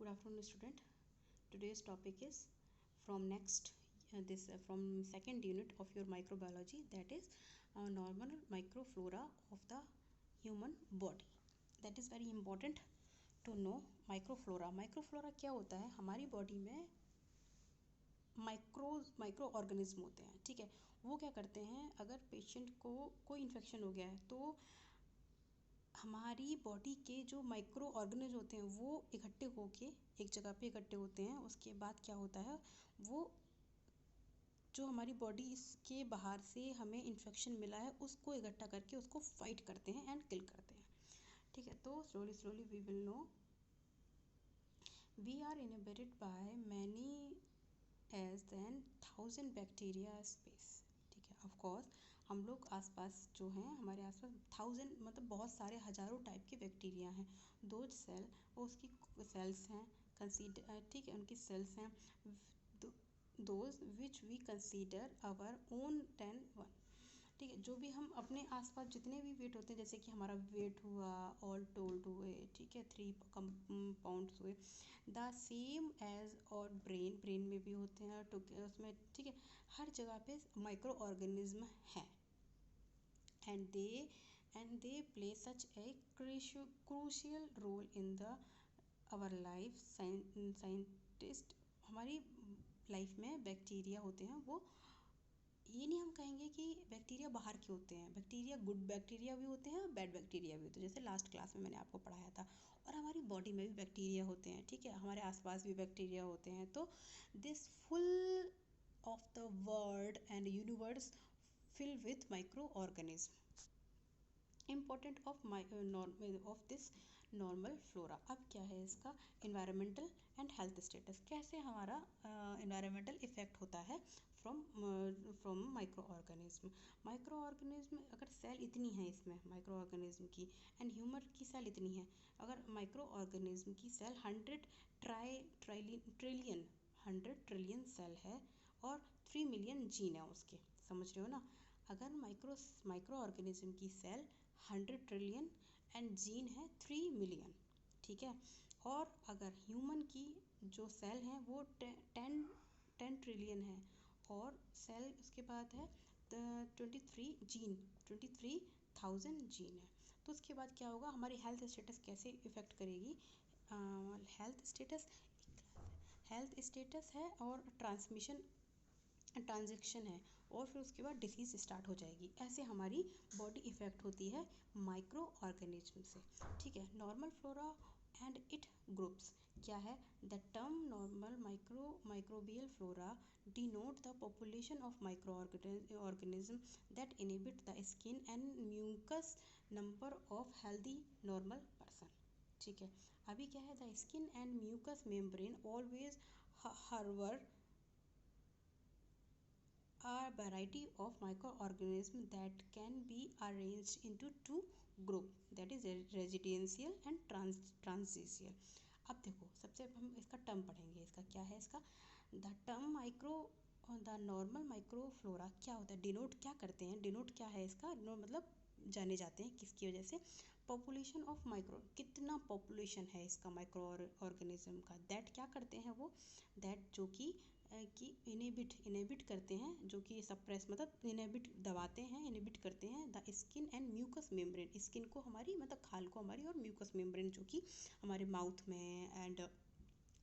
afternoon, student. Today's topic is from next from second unit of your microbiology, that is normal microflora of the human body. That is very important to know. Microflora क्या होता है? हमारी body में micro organism होते हैं, ठीक है। वो क्या करते हैं, अगर पेशेंट को कोई इन्फेक्शन हो गया है तो हमारी बॉडी के जो माइक्रो ऑर्गेनिज्म होते हैं वो इकट्ठे होके एक जगह पे इकट्ठे होते हैं। उसके बाद क्या होता है, वो जो हमारी बॉडी इसके बाहर से हमें इन्फेक्शन मिला है उसको इकट्ठा करके उसको फाइट करते हैं एंड किल करते हैं, ठीक है। तो slowly we will know we are inhibited by many as then 1000 bacteria space, ठीक है। ऑफ कोर्स हम लोग आसपास जो हैं, हमारे आसपास 1000 मतलब बहुत सारे हज़ारों टाइप के बैक्टीरिया हैं। दो सेल वो उसकी सेल्स हैं कंसीडर, ठीक है, उनकी सेल्स हैं those which we consider our own 10 one, ठीक है। जो भी हम अपने आसपास जितने भी वेट होते हैं, जैसे कि हमारा वेट हुआ, ऑल टोल्ड हुए, ठीक है, 3 पाउंड्स हुए, द सेम एज और ब्रेन में भी होते हैं तो उसमें, ठीक है, हर जगह पे माइक्रो ऑर्गेनिज्म है and they play such a crucial role in the our life. Scientist हमारी लाइफ में बैक्टीरिया होते हैं, वो ये नहीं हम कहेंगे कि बैक्टीरिया बाहर के होते हैं। बैक्टीरिया गुड बैक्टीरिया भी होते हैं और बैड बैक्टीरिया भी होते हैं, जैसे लास्ट क्लास में मैंने आपको पढ़ाया था। और हमारी बॉडी में भी बैक्टीरिया होते हैं, ठीक है, हमारे आसपास भी बैक्टीरिया होते हैं। तो this full of the world and universe fill with micro organism. Important of this normal flora. अब क्या है इसका इन्वायरमेंटल एंड हेल्थ स्टेटस, कैसे हमारा इन्वायरमेंटल इफेक्ट होता है फ्रॉम माइक्रो ऑर्गेनिज्म। अगर सेल इतनी है इसमें माइक्रो ऑर्गेनिज्म की एंड ह्यूमन की सेल इतनी है, अगर माइक्रो ऑर्गेनिज्म की सेल 100 ट्रिलियन सेल है और 3 मिलियन जीन है उसके, समझ रहे हो ना। अगर माइक्रो ऑर्गेनिज्म की सेल 100 ट्रिलियन एंड जीन है 3 मिलियन, ठीक है। और अगर ह्यूमन की जो सेल हैं वो 10 ट्रिलियन है और सेल उसके बाद है 23,000 जीन है, तो उसके बाद क्या होगा, हमारी हेल्थ स्टेटस कैसे इफ़ेक्ट करेगी। हेल्थ स्टेटस है और ट्रांजेक्शन है, और फिर उसके बाद डिसीज़ स्टार्ट हो जाएगी। ऐसे हमारी बॉडी इफ़ेक्ट होती है माइक्रो ऑर्गेनिज्म से, ठीक है। Normal flora and it groups क्या है, the term normal microbial flora denote the population of micro organism that inhibit the skin and mucus number of healthy normal person, ठीक है। अभी क्या है, the skin and mucus membrane always harbor a variety of microorganisms that can be arranged into two groups, that is residential and transitional. अब देखो, सबसे हम इसका टर्म पढ़ेंगे, इसका क्या है, इसका द नॉर्मल माइक्रोफ्लोरा क्या होता है, डिनोट क्या करते हैं, डिनोट क्या है इसका, मतलब जाने जाते हैं किसकी वजह से, पॉपुलेशन ऑफ माइक्रो, कितना पॉपुलेशन है इसका माइक्रो ऑर्गेनिज्म का, दैट क्या करते हैं वो, दैट जो कि इनहिबिट करते हैं, जो कि सप्रेस मतलब इनहिबिट दबाते हैं, इनहिबिट करते हैं the skin and mucus membrane, skin को हमारी मतलब खाल को हमारी, और म्यूकस मेम्ब्रेन जो कि हमारे माउथ में and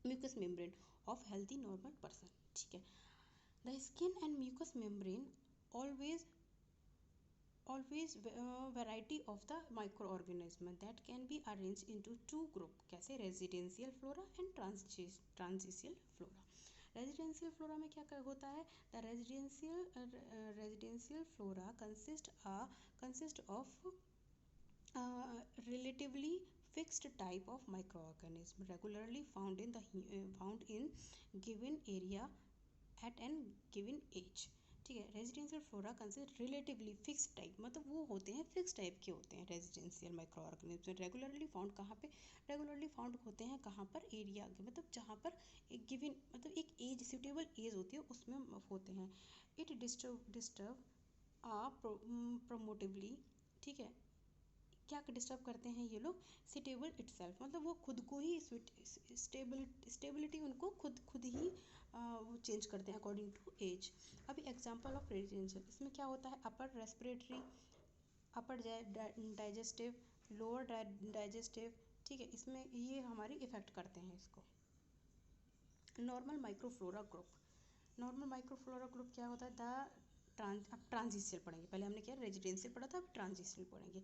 mucus membrane of healthy normal person, ठीक है। The skin and mucus membrane always variety of the microorganism that can be arranged into two group, कैसे, residential flora and transitional flora. Residential flora में क्या होता है, the residential flora consist of relatively fixed type of microorganism regularly found in given area at an given age, ठीक है। Residential flora consist relatively fix type, मतलब वो होते हैं फिक्स टाइप के होते हैं residential micro organism. Regularly found कहाँ पे, रेगुलरली फाउंड होते हैं कहाँ पर, एरिया के, मतलब जहाँ पर एक गिवन मतलब एक एज सूटेबल एज होती है उसमें होते हैं। इट डिस्टर्ब प्रोमोटिवली, ठीक है, क्या डिस्टर्ब करते हैं ये लोग? स्टेबल इटसेल्फ, मतलब वो खुद को ही स्टेबिलिटी उनको खुद खुद ही वो चेंज करते हैं अकॉर्डिंग टू एज। अभी एग्जांपल ऑफ रेजिडेंशियल, इसमें क्या होता है? अपर रेस्पिरेटरी, अपर डाइजेस्टिव, लोअर डाइजेस्टिव, ठीक है, इसमें ये हमारी इफ़ेक्ट करते हैं इसको। Normal microflora group, normal microflora group क्या होता है? अब ट्रांजिशियल पढ़ेंगे, पहले हमने क्या रेजिडेंशियल पढ़ा था, अब ट्रांजिशियल पढ़ेंगे।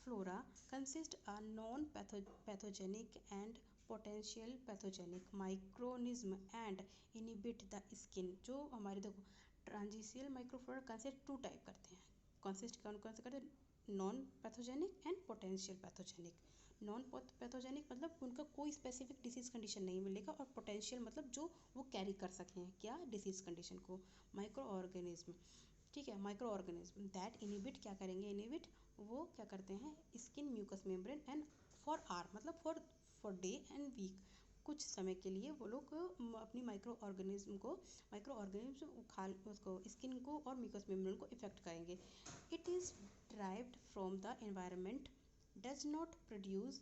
Flora consist a non pathogenic and potential pathogenic माइक्रोनिज्म and inhibit the skin. जो हमारे देखो ट्रांजिशियल माइक्रोफ्लोरा कंसिस्ट टू टाइप करते हैं, कंसिस्ट कौन कौन से करते हैं? Non pathogenic and potential pathogenic. Non pathogenic मतलब उनका कोई स्पेसिफिक डिसीज कंडीशन नहीं मिलेगा, और पोटेंशियल मतलब जो वो कैरी कर सकें क्या डिसीज कंडीशन को। माइक्रो ऑर्गेनिज्म, ठीक है, माइक्रो ऑर्गेनिज्म दैट इनिबिट, क्या करेंगे इनिबिट, वो क्या करते हैं skin mucus membrane and for are, मतलब फॉर डे एंड वीक, कुछ समय के लिए वो लोग अपनी माइक्रो ऑर्गेनिज्म खाल उसको स्किन को और म्यूकस मेम्ब्रेन को इफेक्ट करेंगे। It is derived from the environment, does not produce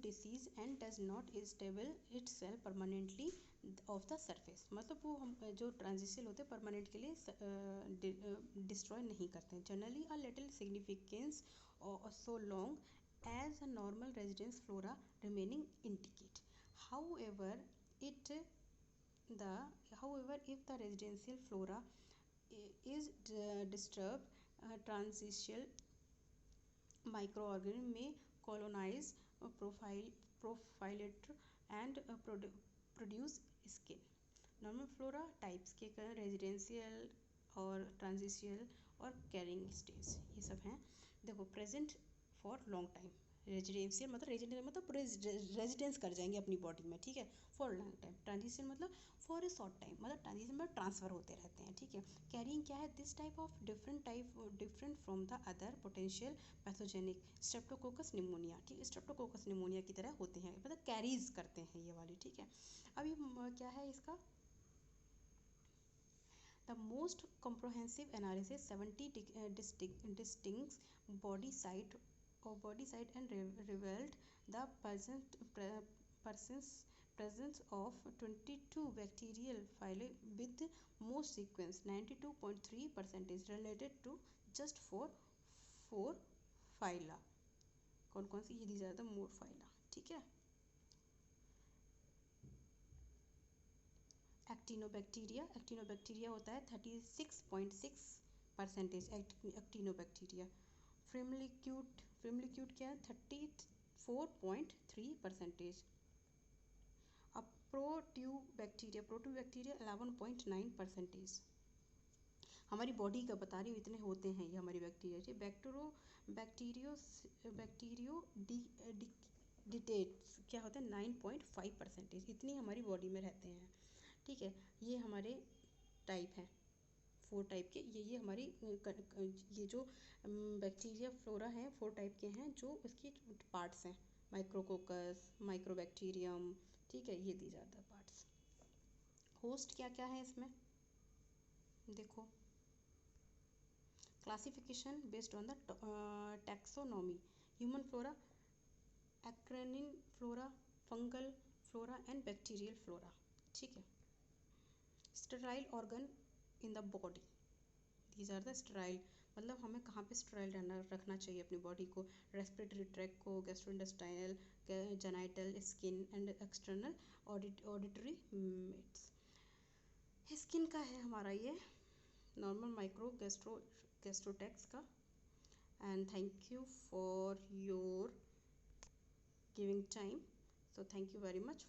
disease and does not stable itself permanently of the surface, मतलब वो हम जो ट्रांजिशियल होते हैं परमानेंट के लिए डिस्ट्रॉय नहीं करते हैं। Generally a little significance so long as a normal residence flora remaining intact. However, it the however if the residential flora is disturbed, transitional microorganism may colonize, profilate and produce skin। Normal flora types के residential और ट्रांजिशियल और carrying stage, ये सब हैं। देखो present for long time, residential मतलब residence कर जाएंगे अपनी बॉडी में, ठीक है, फॉर लॉन्ग टाइम। ट्रांजिशन मतलब फॉर ए शॉर्ट टाइम, मतलब ट्रांजिशन में ट्रांसफर होते रहते हैं, ठीक है। कैरिंग क्या है? This different from the other potential pathogenic Streptococcus pneumonia, ठीक है, स्ट्रेप्टोकोकस निमोनिया की तरह होते हैं, मतलब कैरीज करते हैं ये वाली, ठीक है। अभी क्या है इसका? The most comprehensive analysis 70 distinct body site and revealed the presence of 22 bacterial phyla with most sequence 92.3% related to just four phyla। कौन कौन सी ये दी जाता है? मोर फाइला, ठीक है। एक्टिनोबैक्टीरिया होता है 36.6% एक्टिनोबैक्टीरिया। फ्रिमलिक्यूट क्या है? 34.3%। अब प्रोट्यूबैक्टीरिया 11.9%। हमारी बॉडी का बता रही हूँ इतने होते हैं ये हमारी बैक्टीरिया, ठीक। बैक्टीरियो डिटेट्स क्या होता है? 9.5%। इतनी हमारी बॉडी में रहते हैं, ठीक है। ये हमारे टाइप हैं, 4 टाइप के। ये हमारी ये जो बैक्टीरिया फ्लोरा है 4 टाइप के हैं, जो उसकी पार्ट्स हैं, माइक्रोकोकस, माइक्रोबैक्टीरियम, ठीक है, ये दी जाता है पार्ट्स। होस्ट क्या क्या है इसमें देखो। Classification based on the taxonomy, human flora, एक्रेनिन flora, fungal flora and bacterial flora, ठीक है। Sterile organ in the body, these are the sterile, मतलब हमें कहाँ पे स्टेराइल रखना चाहिए अपनी बॉडी को? रेस्पिरेटरी ट्रैक को, gastrointestinal, genital, skin and external auditory meatus. Skin का है हमारा ये नॉर्मल माइक्रो गैस्ट्रोटेक्स का। And thank you for your giving time, so thank you very much